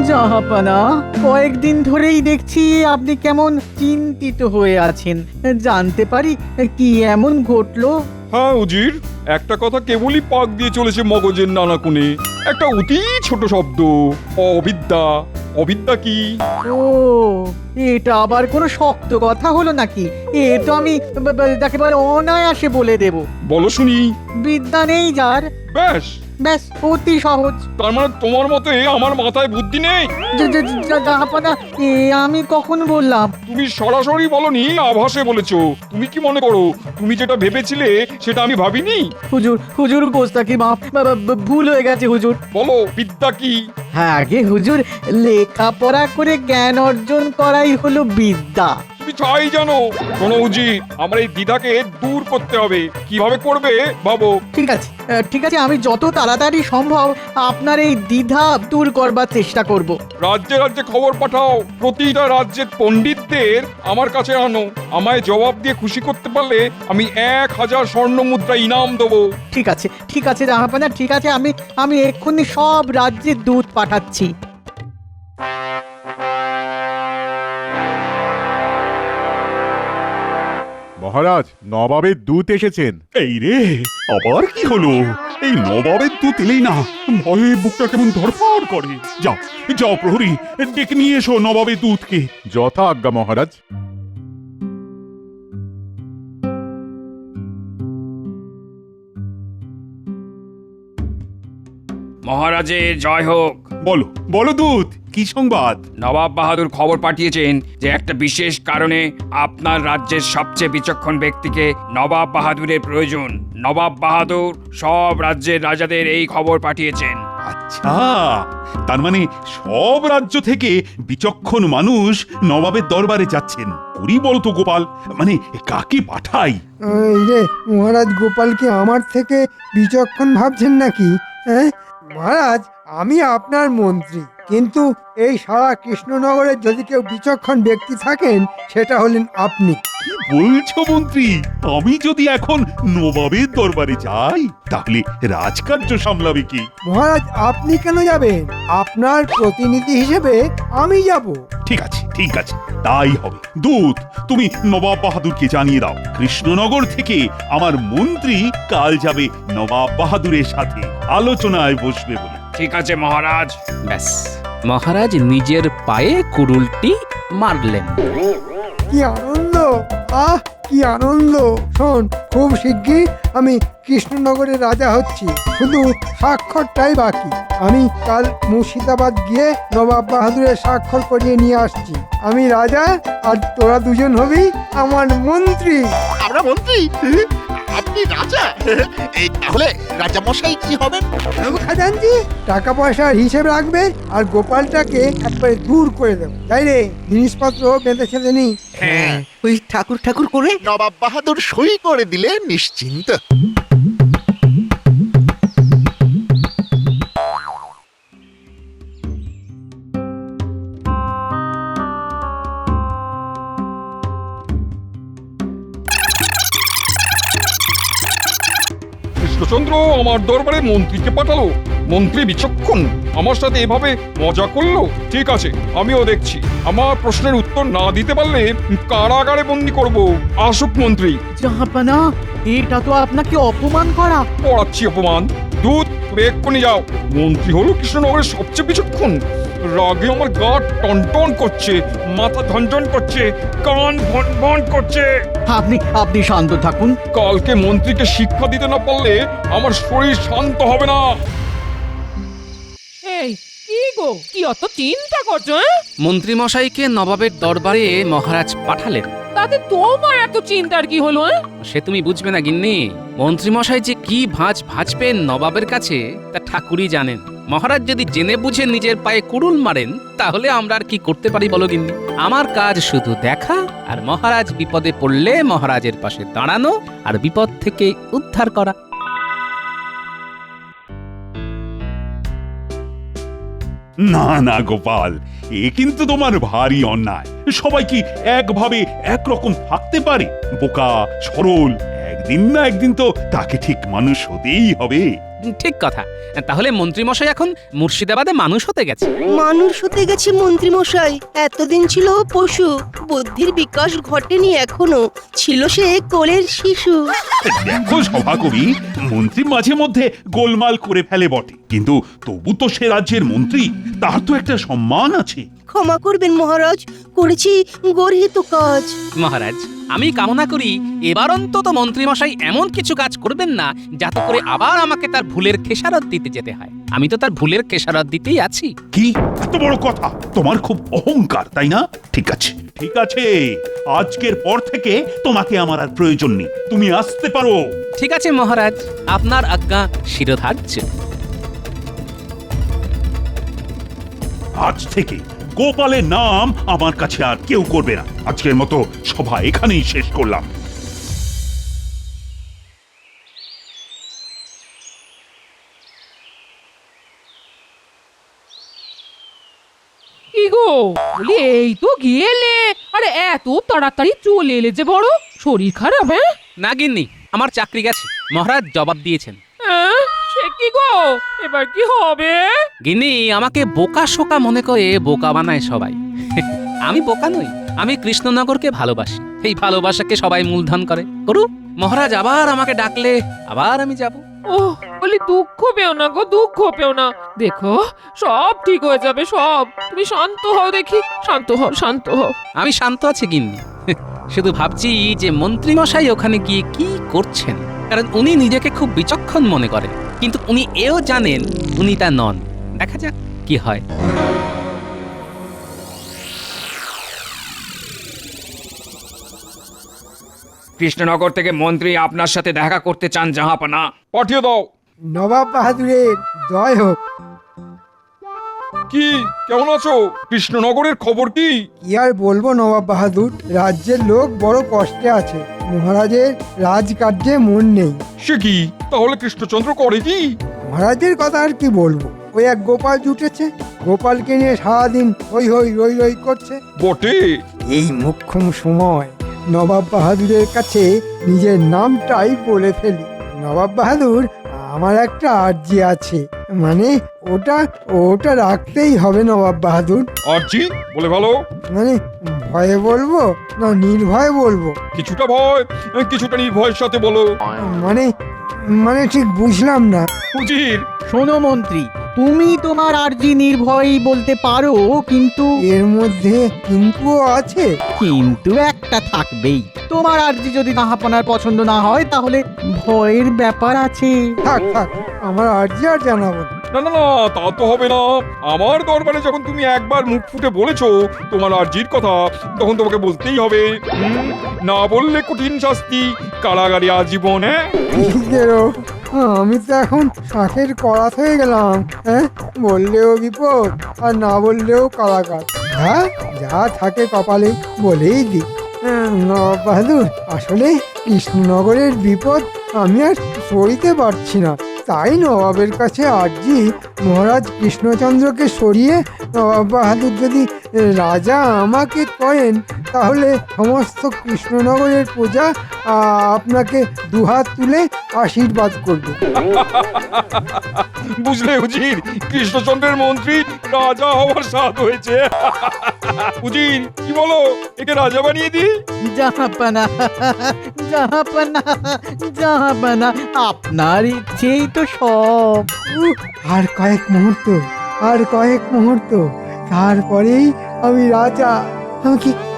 জাহাপানা, কয়েকদিন ধরেই দেখছি আপনি কেমন চিন্তিত হয়ে আছেন। জানতে পারি কি এমন ঘটলো? হ্যাঁ উজির, একটা কথা কেবলই পাক দিয়ে চলেছে মগজের নানা কোণে। একটা অতি ছোট শব্দ, অবিদ্যা। অবিদ্যা কি? ও, এটা আবার কোনো শক্ত কথা হলো নাকি? এ তো আমি একেবারে অনায়াসে বলে দেব। বলো শুনি। বিদ্যা নেই যার, ব্যাস, ব্যাস অতি সহজ। তার মানে তোমার মতে আমার মাথায় বুদ্ধি নেই? জাহাপানা, আমি কখন বললাম? তুমি সরাসরি বলনি, আভাসে বলেছো। তুমি কি মনে করো তুমি যেটা ভেবেছিলে সেটা আমি ভাবিনি? হুজুর, হুজুর গোস্তাকি মাফ, ভুল হয়ে গেছে হুজুর। বলো বিদ্যা কি? হ্যাঁ আগে হুজুর, লেখাপড়া করে জ্ঞান অর্জন করাই হলো বিদ্যা। তুমি চাই জানো? শোনো উজির, আমার এই দ্বিধাকে দূর করতে হবে। কিভাবে করবে ভাবো। ঠিক আছে, ঠিক আছে, আমি যত তাড়াতাড়ি সম্ভব আপনার এই দ্বিধা দূর করবার চেষ্টা করব। রাজ্যে রাজ্যে খবর পাঠাও, প্রতিটা রাজ্যের পণ্ডিতদের আমার কাছে আনো। আমায় জবাব দিয়ে খুশি করতে পারলে আমি 1000 স্বর্ণ মুদ্রা ইনাম দেবো। ঠিক আছে, ঠিক আছে জাহাপানা, ঠিক আছে, আমি এক্ষুনি সব রাজ্যে দূত পাঠাচ্ছি। মহারাজ, নবাবের দূত এসেছেন। এই রে, আবার কি হলো? এই নবাবের দুধ এলেই না ভয়ে বুকটা কেমন ধড়ফড় করে। যাও যাও প্রহরী, ডেকে নিয়ে এসো নবাবের দুধকে। যথা আজ্ঞা মহারাজ। মহারাজের জয় হোক। বলো বলো দুধ, কি সংবাদ? নবাব বাহাদুর খবর পাঠিয়েছেন যে একটা বিশেষ কারণে আপনার রাজ্যের সবচেয়ে বিচক্ষণ ব্যক্তিকে নবাব বাহাদুরের প্রয়োজন। নবাব বাহাদুর সব রাজ্যের রাজাদের এই খবর পাঠিয়েছেন। আচ্ছা, তার মানে সব রাজ্য থেকে বিচক্ষণ মানুষ নবাবের দরবারে যাচ্ছেন। করি বলতো গোপাল, মানে কাকে পাঠাই? এই যে মহারাজ, গোপালকে আমার থেকে বিচক্ষণ ভাবছেন নাকি? হ্যাঁ মহারাজ, আমি আপনার মন্ত্রী, কিন্তু এই সারা কৃষ্ণনগরের যদি কেউ বিচক্ষণ ব্যক্তি থাকেন সেটা হলেন আপনি। কি বলছো মন্ত্রী? আমি যদি এখন নবাবের দরবারে যাই তাহলে রাজকার্য সামলাবে কি? মহারাজ, আপনি কেন যাবেন? আপনার প্রতিনিধি হিসেবে আমি যাব। ঠিক আছে ঠিক আছে, তাই হবে। দূত, তুমি নবাব বাহাদুরকে জানিয়ে দাও কৃষ্ণনগর থেকে আমার মন্ত্রী কাল যাবে নবাব বাহাদুরের সাথে আলোচনায় বসবে বলে। ঠিক আছে মহারাজ। ব্যাস, মহারাজ নিজের পায়ে কুড়ুলটি মারলেন। কি আনন্দ! আহ, কি আনন্দ! শোন, খুব শিগগির আমি কৃষ্ণনগরের রাজা হচ্ছি, শুধু স্বাক্ষরটাই বাকি। আমি কাল মুর্শিদাবাদ গিয়ে নবাব বাহাদুরের স্বাক্ষর করিয়ে নিয়ে আসছি। আমি রাজা আর তোরা দুজন হবি আমার মন্ত্রী। আমরা মন্ত্রী? আপনি রাজা? এই তাহলে রাজা মশাই কি হবেন? খাজানজি টাকা পয়সার হিসেব রাখবে আর গোপালটাকে একবারে দূর করে দেবো। তাই রে, জিনিসপত্র বেঁধে ছেড়ে নি। হ্যাঁ, ওই ঠাকুর ঠাকুর করে নবাব বাহাদুর সই করে দিলে নিশ্চিন্ত। কৃষ্ণচন্দ্র আমার দরবারে মন্ত্রীকে পাঠালো। মন্ত্রী বিচক্ষণ, আমার সাথে এভাবে মজা করলো। ঠিক আছে, আমিও দেখছি। আমার প্রশ্নের উত্তর না দিতে পারলে কারাগারে বন্দি করব। আসুক মন্ত্রী। জাহাপানা, এটা তো আপনাকে অপমান করা। পড়াচ্ছি অপমান? দূত, তুমি এক্ষুনি যাও। মন্ত্রী হলো কৃষ্ণনগরের সবচেয়ে বিচক্ষণ। রাগে আমার গা টনটন করছে, মাথা ঝনঝন করছে, কান ভন ভন করছে। আপনি শান্ত থাকুন। কালকে মন্ত্রীকে শিক্ষা দিতে না পারলে আমার শরীর শান্ত হবে না। এই কি গো, কি অত চিন্তা করছো? মন্ত্রী মশাইকে নবাবের দরবারে মহারাজ পাঠালেন। তাতে তোমার এত চিন্তার কি হলো? সে তুমি বুঝবে না গিন্নি। মন্ত্রী মশাই যে কি ভাঁজ ভাঁজবেন নবাবের কাছে তা ঠাকুরই জানেন। মহারাজ যদি জেনে বুঝে নিজের পায়ে কুড়ুল মারেন তাহলে আমরা আর কি করতে পারি বলো গিন্নি? আমার কাজ শুধু দেখা, আর মহারাজ বিপদে পড়লে মহারাজের পাশে দাঁড়ানো আর বিপদ থেকে উদ্ধার করা। না না গোপাল, এ কিন্তু তোমার ভারী অন্যায়। সবাই কি একভাবে একরকম থাকতে পারে? বোকা সরল একদিন না একদিন তো তাকে ঠিক মানুষ হতেই হবে। ঠিক কথা। তাহলে মন্ত্রীমশাই এখন মুর্শিদাবাদে মানুষ হতে গেছে। মানুষ হতে গেছে মন্ত্রী মশাই। এতদিন ছিল পশু, বুদ্ধির বিকাশ ঘটেনি এখনো, ছিল সে কোলের শিশু। দেখো সভাকবি, মন্ত্রী মাঝে মধ্যে গোলমাল করে ফেলে বটে, কিন্তু তবু তো সে রাজ্যের মন্ত্রী, তার তো একটা সম্মান আছে। ক্ষমা করবেন মহারাজ, করেছি গর্হিত কাজ। মহারাজ, আমি কামনা করি এবার অন্তত মন্ত্রীমশাই এমন কিছু কাজ করবেন না যাতে করে আবার আমাকে তার ভুলের খেসারত দিতে যেতে হয়। আমি তো তার ভুলের খেসারত দিতেই আছি। কি এত বড় কথা? তোমার খুব অহংকার, তাই না? ঠিক আছে, ঠিক আছে, আজকের পর থেকে তোমাকে আমার আর প্রয়োজন নেই, তুমি আসতে পারো। ঠিক আছে মহারাজ, আপনার আজ্ঞা শিরোধার্য। আজ থেকে গোপালের নাম আমার কাছে আর কেউ করবে না। আজকের মতো সভা এখানেই শেষ করলাম। কি গো, বলি এই তো গেলে, আরে এত তাড়াতাড়ি চলে এলে যে, বড় শরীর খারাপ? হ্যাঁ না গিন্নি, আমার চাকরি গেছে, মহারাজ জবাব দিয়েছেন। হ্যাঁ, সে কি গো, এবার কি হবে? গিন্নি আমাকে বোকা শোকা মনে করে বোকা বানায় সবাই। আমি বোকা নই, আমি কৃষ্ণনগরকে ভালোবাসি। এই ভালোবাসাকে সবাই মূলধন করে করুক। মহারাজ আবার আমাকে ডাকলে আবার আমি যাব। ও বলি, দুঃখ পেও না গো, দুঃখ পেও না, দেখো সব ঠিক হয়ে যাবে সব। তুমি শান্ত হও দেখি, শান্ত হও, শান্ত হও। আমি শান্ত আছি গিন্নি, শুধু ভাবছি যে মন্ত্রীমশাই ওখানে গিয়ে কি করছেন। কারণ উনি নিজেকে খুব বিচক্ষণ মনে করেন, কিন্তু উনি এও জানেন উনি তা নন। দেখা যাক কি হয়। কৃষ্ণনগর থেকে মন্ত্রী আপনার সাথে দেখা করতে চান জাহাপনা। পাঠিয়ে দাও। নবাব বাহাদুরের জয় হোক। কি, কেমন আছো? কৃষ্ণনগরের খবর কি? কি আর বলবো নবাব বাহাদুর, রাজ্যের লোক বড় কষ্টে আছে। মহারাজের রাজকার্যে মন নেই। সে কি, তাহলে কৃষ্ণচন্দ্র করে কি? মহারাজের কথা আর কি বলবো, ওই এক গোপাল জুটেছে, গোপালকে নিয়ে সারাদিন হই হই রই রই করছে। বটে। এই মোক্ষম সময় নবাব বাহাদুরের কাছে নিজের নামটাই বলে ফেলি। নবাব বাহাদুর, আমার একটা আর্জি আছে, মানে ওটা ওটা রাখতেই হবে নবাব বাহাদুর। আরজি বলে ভালো। মানে ভয়ে বলবো না নির্ভয়ে বলবো? কিছুটা ভয়, কিছুটা নির্ভয়ের সাথে বলো। মানে মানে ঠিক বুঝলাম না। উজির, শোনো মন্ত্রী, তুমি তোমার আর্জি নির্ভয়ই বলতে পারো, কিন্তু এর মধ্যে কিন্তু আছে। কিন্তু একটা থাকবেই। তোমার আর্জি যদি জাহাপনার পছন্দ না হয় তাহলে ভয়ের ব্যাপার আছে। থাক থাক, আমার আর্জি আর জানাবো না। না না না, তা তো হবে না। আমার দরবারে যখন তুমি একবার মুখ ফুটে বলেছো তোমার আর্জির কথা, তখন তোমাকে বলতেই হবে। না বললে কঠিন শাস্তি, কারাগারে আজীবন। হ্যাঁ, নিজেরও, আমি তো এখন শাঁখের করাত হয়ে গেলাম। হ্যাঁ, বললেও বিপদ আর না বললেও কারাগার। হ্যাঁ, যা থাকে কপালে বলেই দিই। নবাব বাহাদুর, আসলে কৃষ্ণনগরের বিপদ আমি আর সরিতে পারছি না, তাই নবাবের কাছে আর্জি, মহারাজ কৃষ্ণচন্দ্রকে সরিয়ে নবাব বাহাদুর যদি রাজা আমাকে করেন, তাহলে সমস্ত কৃষ্ণনগরের প্রজা আপনাকে দুহাত তুলে আশীর্বাদ করবে। বুঝলে উজির, কৃষ্ণচন্দ্রের মন্ত্রী রাজা হওয়ার স্বাদ হয়েছে। উজির, কি বলো, একে রাজা বানিয়ে দিই? জাহাপনা, জাহাপনা, জাহাপনা, আপনার ইচ্ছেই তো সব। আর কয়েক মুহূর্ত, আর কয়েক মুহূর্ত, তারপরেই আমি রাজা।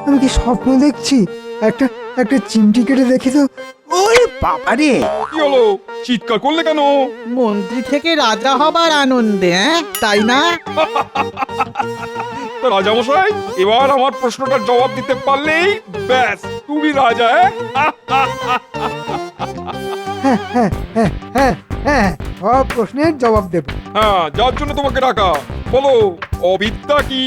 আমি কি স্বপ্ন দেখছি? একটা একটা চিমটি কেটে দেখি তো। ওরে বাবারে! কি হলো, চিৎকার করলে কেন? মন্ত্রী থেকে রাজা হবার আনন্দে, হ্যাঁ তাই না? তো রাজামশাই, এবার আমার প্রশ্নটার জবাব দিতে পারলেই ব্যাস, তুমি রাজা। হ্যাঁ হ্যাঁ হ্যাঁ হ্যাঁ হ্যাঁ, সব প্রশ্নের জবাব দেব। হ্যাঁ, যার জন্য তোমাকে ডাকা, বলো অবিদ্যা কি?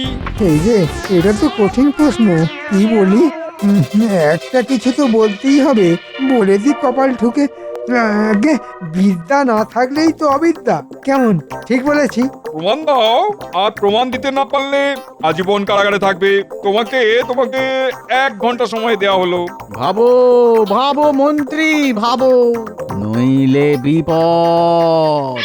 এই যে, এটা তো কঠিন প্রশ্ন, কি বলি? একটা কিছু তো বলতেই হবে, বলে দি কপাল ঠুকে। আগে বিদ্যা না থাকলেই তো অবিদ্যা। কেমন ঠিক বলেছি? প্রমাণ দাও, আর প্রমাণ দিতে না পারলে আজীবন কারাগারে থাকবে। তোমাকে তোমাকে 1 ঘন্টা সময় দেওয়া হলো। ভাবো ভাবো মন্ত্রী, ভাবো, নইলে বিপদ।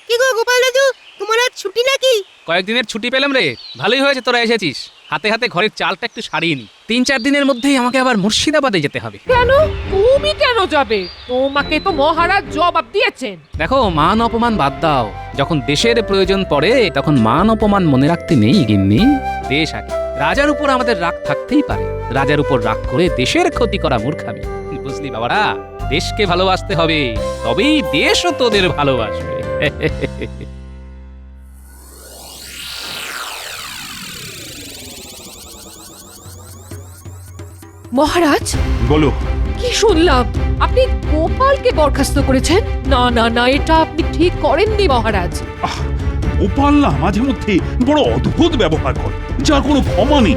কি গো গোপাল দাদু, তোমার আজ ছুটি নাকি? কয়েকদিনের ছুটি পেলাম রে, ভালোই হয়েছে তোরা এসেছিস। হাতে হাতে ঘরের চালটা একটু সারিয়ে নি। 3-4 দিনের মধ্যেই আমাকে আবার মুর্শিদাবাদে যেতে হবে। কেন? তুমি কেন যাবে? তোমাকে তো মহারাজ জবাব দিয়েছেন। দেখো, মান অপমান বাদ দাও। যখন দেশের প্রয়োজন পড়ে তখন মান অপমান মনে রাখতে নেই গিন্নি। দেশ আগে। রাজার উপর আমাদের রাগ থাকতেই পারে, রাজার উপর রাগ করে দেশের ক্ষতি করা মূর্খামি। বুঝলি বাবারা, দেশকে ভালোবাসতে হবে, তবেই দেশও তোদের ভালোবাসবে। মহারাজ, বলো। কি শুনলাম আপনি গোপালকে বরখাস্ত করেছেন? না না না, এটা আপনি ঠিক করেননি মহারাজ। গোপাল না মাঝে মধ্যে বড় অদ্ভুত ব্যবহার করে, যার কোনো ক্ষমা নেই।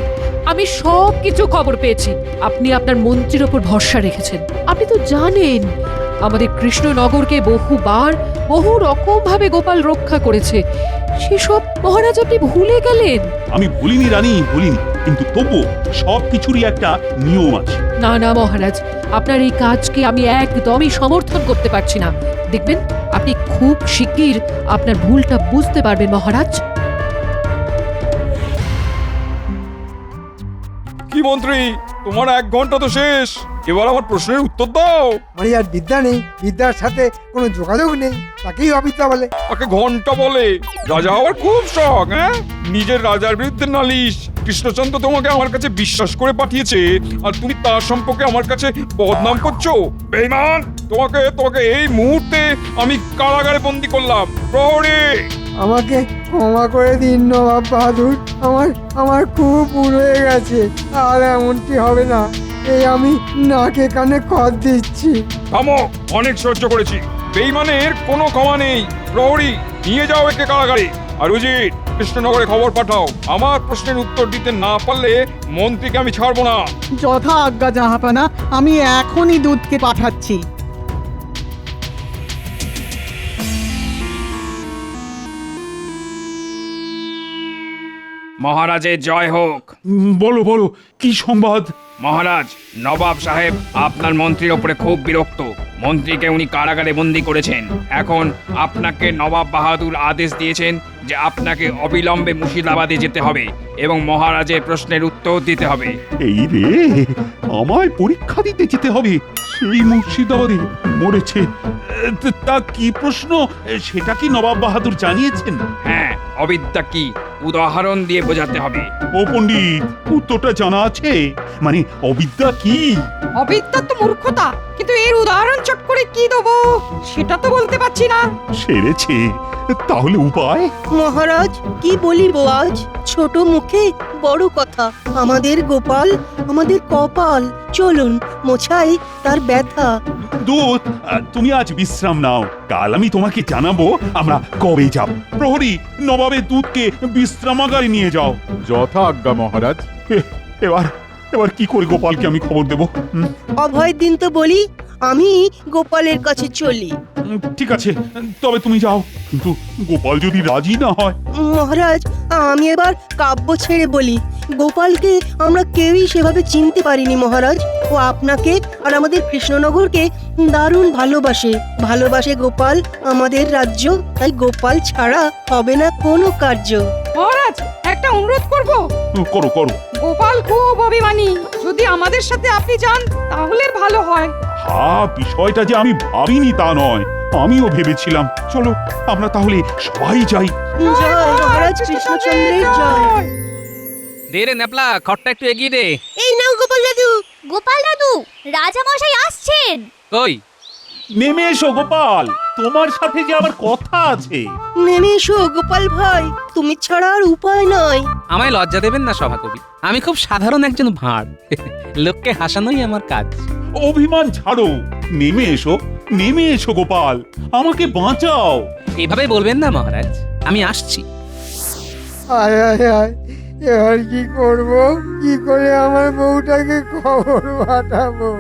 আমি সব কিছু খবর পেয়েছি। আপনি আপনার মন্ত্রীর ওপর ভরসা রেখেছেন। আপনি তো জানেন আমাদের কৃষ্ণনগরকে বহুবার বহু রকম ভাবে গোপাল রক্ষা করেছে। সেসব মহারাজ আপনি ভুলে গেলেন। আমি বলিনি রানী, বলিনি, কিন্তু তবু সব কিছুরই একটা নিয়ম আছে। না না মহারাজ, আপনার এই কাজকে আমি একদমই সমর্থন করতে পারছি না। দেখবেন আপনি খুব শিগগির আপনার ভুলটা বুঝতে পারবেন মহারাজ। কি মন্ত্রী, তোমার 1 ঘন্টা তো শেষ, এবার আমার প্রশ্নের উত্তর দাও। মানে আর বিদ্যা নেই, বিদ্যার সাথে কোনো যোগাযোগ নেই, তাকেই অবিদ্যা বলে। তাকে ঘন্টা বলে? রাজা হওয়ার খুব শখ, হ্যাঁ? নিজের রাজার বিরুদ্ধে নালিশ। কৃষ্ণচন্দ্র তোমাকে আমার কাছে বিশ্বাস করে পাঠিয়েছে, আর তুমি তার সম্পর্কে আমার কাছে বদনাম করছো। বেঈমান! তোমাকে তোমাকে এই মুহূর্তে আমি কারাগারে বন্দি করলাম। প্রহরী! আমাকে ক্ষমা করে দিন নবাব বাহাদুর, আমার খুব ভুল হয়ে গেছে, আর এমনটি হবে না, এই আমি নাকে কানে খত দিচ্ছি। থামো, অনেক সহ্য করেছি। বেঈমানের কোনো ক্ষমা নেই। প্রহরী, নিয়ে যাও একে কারাগারে। আর উজির, কৃষ্ণনগরে খবর পাঠাও। আমার প্রশ্নের উত্তর দিতে না পারলে মন্ত্রীকে আমি ছাড়বো না। যথা আজ্ঞা জাহাপানা, আমি এখনই দুধকে পাঠাচ্ছি। মহারাজের জয় হোক। বলো বলো, কি সংবাদ? মহারাজ, নবাব সাহেব আপনার মন্ত্রীর ওপরে খুব বিরক্ত। মন্ত্রীকে উনি কারাগারে বন্দি করেছেন। এখন আপনাকে নবাব বাহাদুর আদেশ দিয়েছেন যে আপনাকে অবিলম্বে মুর্শিদাবাদে যেতে হবে এবং মহারাজের প্রশ্নের উত্তর দিতে হবে। এই রে, আমায় পরীক্ষা দিতে যেতে হবে সেই মুর্শিদাবাদে? মরেছে। তা কি প্রশ্ন, সেটা কি নবাব বাহাদুর জানিয়েছেন? হ্যাঁ, অবিদ্যা কি উদাহরণ দিয়ে বোঝাতে হবে। ও পণ্ডিত, উত্তরটা জানা আছে? মানে অবিদ্যা কি? অবিদ্যা তো মূর্খতা, কিন্তু এর উদাহরণ চট করে কি দেবো সেটা তো বলতে পারছি না। সেরেছে, তাহলে উপায়? মহারাজ, কি বলিব আজ? ছোট মুখে বড় কথা। আমাদের গোপাল আমাদের কপাল, চলুন মোছাই তার ব্যথা। দূত, তুমি আজ বিশ্রাম নাও, কাল আমি তোমাকে জানাবো আমরা কবে যাব। প্রহরী, নবাবের দুধকে বিশ্রামাগারে নিয়ে যাও। যথা আজ্ঞা মহারাজ। এবার এবার কি করে গোপালকে আমি খবর দেব? অভয় দিন তো বলি, আমি গোপালের কাছে চলি। ঠিক আছে, তবে তুমি যাও, কিন্তু গোপাল যদি রাজি না হয়? মহারাজ, আমি এবার কাব্য ছেড়ে বলি, গোপালকে আমরা কেউই সেভাবে চিনতে পারিনি মহারাজ। ও আপনাকে আর আমাদের কৃষ্ণনগরকে দারুণ ভালোবাসে গোপাল আমাদের রাজ্য, তাই গোপাল ছাড়া হবে না কোনো কার্য। মহারাজ, একটা অনুরোধ করব। করো করো। গোপাল খুব অভিমানী, যদি আমাদের সাথে আপনি যান তাহলে ভালো হয়। হ্যাঁ, বিষয়টা যে আমি ভাবিনি তা নয়, আমিও ভেবেছিলাম। চলো আমরা তাহলে সবাই যাই। জয় মহারাজ কৃষ্ণচন্দ্রের জয়। দে রে ন্যাপলা, খড়টা একটু এগিয়ে দে। এই নাও গোপাল দাদু। গোপাল দাদু, রাজা মশাই আসছেন। কই? নেমে এসো গোপাল, তোমার সাথে যে আমার কথা আছে। নেমে এসো গোপাল ভাই, তুমি ছাড়া আর উপায় নয়। আমায় লজ্জা দেবেন না সভাকবি, আমি খুব সাধারণ একজন ভাঁড়। লোককে হাসানোই আমার কাজ। অভিমান ছাড়ো, নেমে এসো গোপাল, আমাকে বাঁচাও। এইভাবে বলবেন না মহারাজ, আমি আসছি। আয় আয় আয়, এবার কি করব? কি করে আমার বউটাকে খবর পাঠাবো?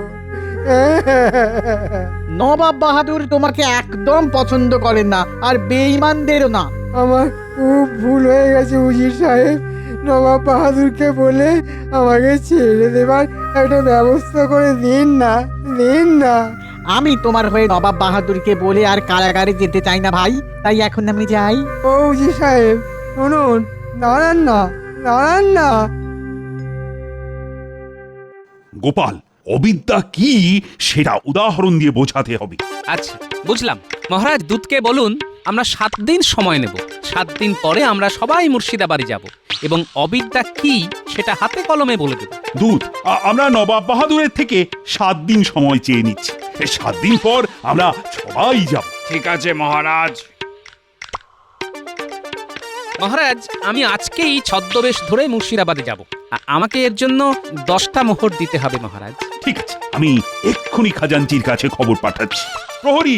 নবাব বাহাদুর তোমাকে একদম পছন্দ করেন না, আর বেঈমানদেরও না। আমার খুব ভুল হয়ে গেছে উজির সাহেব। নবাব বাহাদুরকে বলে আমাকে ছেড়ে দেবার একটা ব্যবস্থা করে দিন না, দিন না। আমি তোমার হয়ে নবাব বাহাদুরকে বলে আর কারাগারে যেতে চাই না ভাই, তাই এখন আমি যাই। ও উজির সাহেব, শুনুন, দাঁড়ান না, দাঁড়ান না। গোপাল, অবিদ্যা কি সেটা উদাহরণ দিয়ে বোঝাতে হবে। আচ্ছা, বুঝলাম। মহারাজ, দূতকে বলুন আমরা 7 দিন সময় নেব। 7 দিন পরে আমরা সবাই মুর্শিদাবাড়ি যাব এবং অবিদ্যা কি সেটা হাতে কলমে বলে দেব। দূত, আমরা নবাব বাহাদুরের থেকে 7 দিন সময় চেয়ে নিচ্ছি। 7 দিন পর আমরা সবাই যাব। ঠিক আছে মহারাজ। মহারাজ, আমি আজকেই ছদ্মবেশ ধরে মুর্শিদাবাদে যাব। আমাকে এর জন্য 10টা মোহর দিতে হবে মহারাজ। ঠিক আছে, আমি এক্ষুনি খাজাঞ্চির কাছে খবর পাঠাচ্ছি। প্রহরী,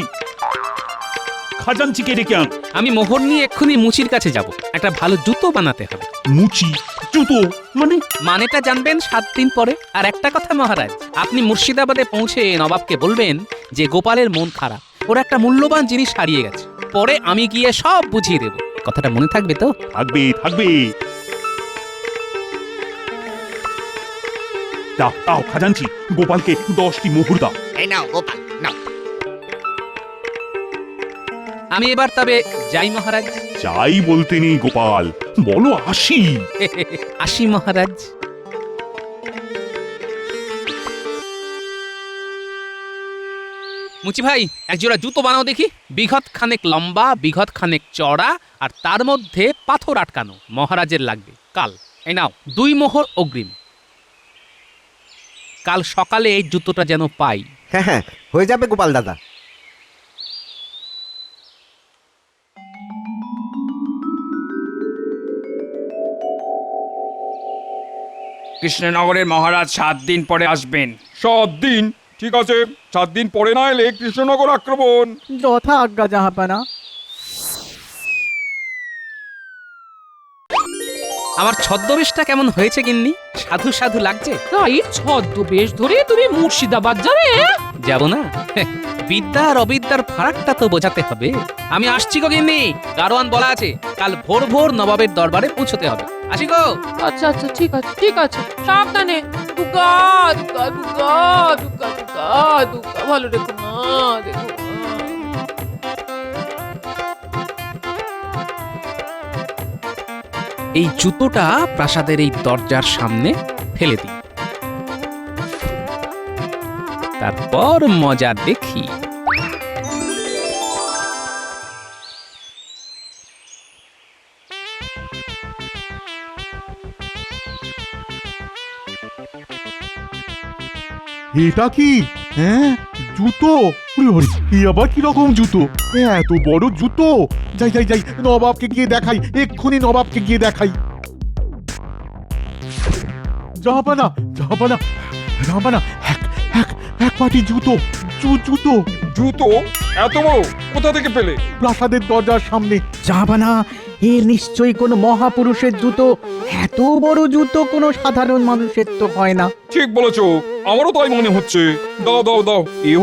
খাজাঞ্চিকে ডেকে আন। আমি মোহর নিয়ে এক্ষুনি মুচির কাছে যাব। একটা ভালো জুতো বানাতে হবে। মুচি জুতো মানে? মানেটা জানবেন 7 দিন পরে। আর একটা কথা মহারাজ, আপনি মুর্শিদাবাদে পৌঁছে নবাবকে বলবেন যে গোপালের মন খারাপ, ওর একটা মূল্যবান জিনিস হারিয়ে গেছে। পরে আমি গিয়ে সব বুঝিয়ে দেব। কথাটা মনে থাকবে তো? থাকবে, থাকবে। দাও দাও খাজাঞ্চি, গোপালকে 10টি মোহর দাও। এই নাও গোপাল, নাও। আমি এবার তবে যাই মহারাজ। যাই বলতে নেই গোপাল, বলো আসি। আসি মহারাজ। মুচি ভাই, একজোড়া জুতো বানাও দেখি। বিঘত খানেক লম্বা, বিঘত খানেক চড়া, আর তার মধ্যে পাথর আটকানো। মহারাজের লাগবে কাল। এই নাও 2 মোহর অগ্রিম। কাল সকালে এই জুতোটা যেন পাই। হ্যাঁ হ্যাঁ, হয়ে যাবে গোপাল দাদা। কৃষ্ণনগরের মহারাজ 7 দিন পরে আসবেন। 7 দিন? ঠিক আছে, 7 দিন পরে না এলে কৃষ্ণনগর আক্রমণ। যথা আজ্ঞা জাহাপানা। আমার ছদ্মবেশটা কেমন হয়েছে গিন্নি? সাধু সাধু লাগছে? তাই ছদ্মবেশ ধরে তুমি মুর্শিদাবাদ যাবে? যাব না? বিদ্যা আর অবিদ্যার ফারাকটা তো বোঝাতে হবে। আমি আসছি গো গিন্নি, গারোয়ান বলা আছে কাল ভোর ভোর নবাবের দরবারে পৌঁছতে হবে। আসি গো। আচ্ছা আচ্ছা, ঠিক আছে ঠিক আছে, সাবধানে। দুগা দুগা দুগা দুগা দুগা দুগা, ভালো রেখো না, দেখো না। এই জুতোটা প্রাসাদের এই দরজার সামনে ফেলে দিই, তারপর মজা দেখি। এটা কি? হ্যাঁ, জুতো। ওরে হরি, এই আবার কি রকম জুতো? এত বড় জুতো! যাই যাই যাই, নবাবকে গিয়ে দেখাই, এক্ষুনি নবাবকে গিয়ে দেখাই। জাহাপানা, জাহাপানা, জাহাপানা, এক পাটি জুতো, জুতো। জুতো? এত বড় কোথা থেকে পেলে? প্রাসাদের দরজার সামনে। জাহাপানা, এ নিশ্চয়ই কোনো মহাপুরুষের জুতো। এত বড় জুতো কোনো সাধারণ মানুষের তো হয় না। ঠিক বলেছো, আমারও তাই মনে হচ্ছে। দাও দাও দাও, এ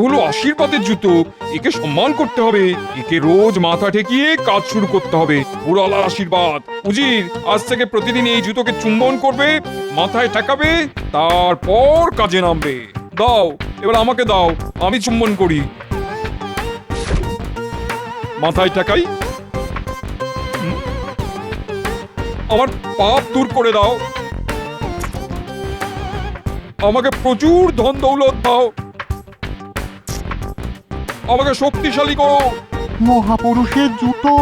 হলো আশীর্বাদের জুতো। একে সম্মান করতে হবে, একে রোজ মাথা ঠেকিয়ে কাজ শুরু করতে হবে। পুরালার আশীর্বাদ। উজির, আজ থেকে প্রতিদিন এই জুতোকে চুম্বন করবে, মাথায় ঠেকাবে, তারপর কাজে নামবে। দাও, এবার আমাকে দাও, আমি চুম্বন করি। মাথায় ঠেকাই। আমার পাপ দূর করে দাও, আমাকে প্রচুর ধন দৌলত দাও, আমাকে শক্তিশালী করো। মহাপুরুষের জুতো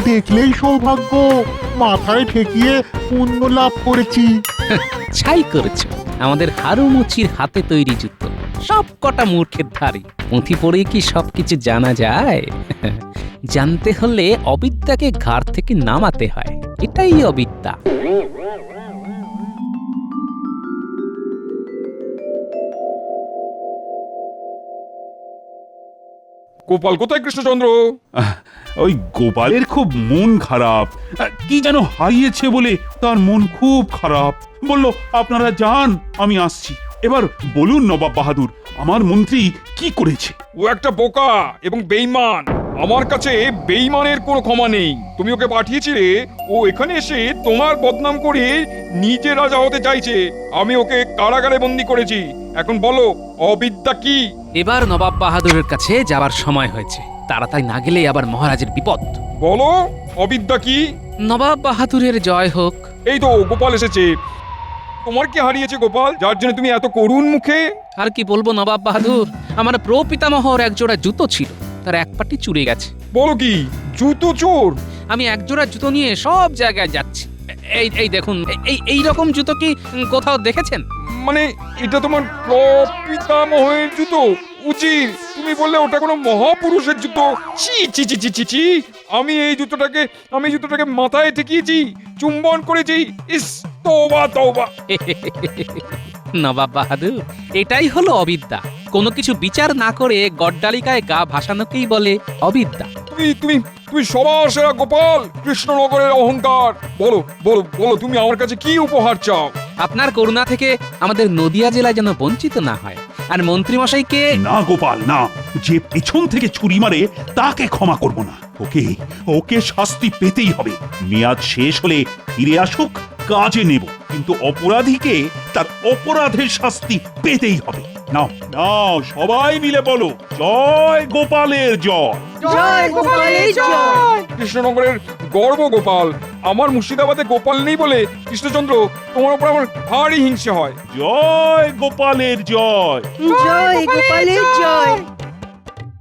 দেখলেই সৌভাগ্য। মাথায় ঠেকিয়ে পুণ্য লাভ করেছি। ছাই করেছো আমাদের হারুমুচির হাতে তৈরি জুতো। সব কটা মূর্খের ধারে। পুঁথি পড়ে কি সবকিছু জানা যায়? জানতে হলে অবিদ্যাকে ঘাড় থেকে নামাতে হয়। এটাই অবিদ্যা। গোপাল কোথায় কৃষ্ণচন্দ্র? ওই গোপালের খুব মন খারাপ, কি যেন হারিয়েছে বলে তার মন খুব খারাপ। বলল আপনারা যান, আমি আসছি। এবার বলুন নবাব বাহাদুর, আমার মন্ত্রী কি করেছে? ও একটা বোকা এবং বেঈমান। আমার কাছে বেঈমানের কোনো ক্ষমা নেই। তুমি ওকে পাঠিয়েছিলে, ও এখানে এসে তোমার বদনাম করে নিজে রাজা হতে চাইছে। আমি ওকে কারাগারে বন্দি করেছি। এখন বলো অবিদ্যা কি? এবার নবাব বাহাদুরের কাছে যাবার সময় হয়েছে। তাড়াতাড়ি না গেলে আবার মহারাজের বিপদ। বলো অবিদ্যা কি? নবাব বাহাদুরের জয় হোক। এই তো গোপাল এসেছে। তোমার কি হারিয়েছে গোপাল, যার জন্য তুমি এত করুণ মুখে? আর কি বলবো নবাব বাহাদুর, আমার প্রপিতামহর একজোড়া জুতো ছিল, তার এক পাটি চুরে গেছে। বলো কি, জুতো চোর? আমি একজোড়া জুতো নিয়ে সব জায়গায় যাচ্ছি। এই দেখুন, এই রকম জুতো কি কোথাও দেখেছেন? মানে এটা তোমার প্রপিতামহের জুতো? উচিত তুমি বললে ওটা কোনো মহাপুরুষের জুতো। ছি ছি ছি ছি ছি ছি। আমি এই জুতোটাকে মাথায় ঠেকিয়েছি, চুম্বন করেছি। ইস, তওবা তওবা। নবাব বাহাদুর, এটাই হলো অবিদ্যা। কোনো কিছু বিচার না করে গড্ডালিকায় গা ভাসানোকেই বলে অবিদ্যা। তুমি তুমি তুমি সবার সেরা গোপাল, কৃষ্ণনগরের অহংকার। বলো বলো বলো, তুমি আমার কাছে কি উপহার চাও? আপনার করুণা থেকে আমাদের নদিয়া জেলায় যেন বঞ্চিত না হয়, আর মন্ত্রীমশাইকে। না গোপাল না, যে পেছন থেকে ছুরি মারে তাকে ক্ষমা করব না। ওকে ওকে শাস্তি পেতেই হবে। মেয়াদ শেষ হলে ফিরে আসুক, কাজে নেব, কিন্তু অপরাধীকে তার অপরাধের শাস্তি পেতেই হবে। নাও নাও, সবাই মিলে বলো জয় গোপালের জয়। জয় গোপালের জয়। কৃষ্ণনগরের গর্ব গোপাল। আমার মুর্শিদাবাদে গোপাল নেই বলে কৃষ্ণচন্দ্র তোমার উপর আমার ভারী হিংসে হয়। জয় গোপালের জয়। জয় গোপালের জয়।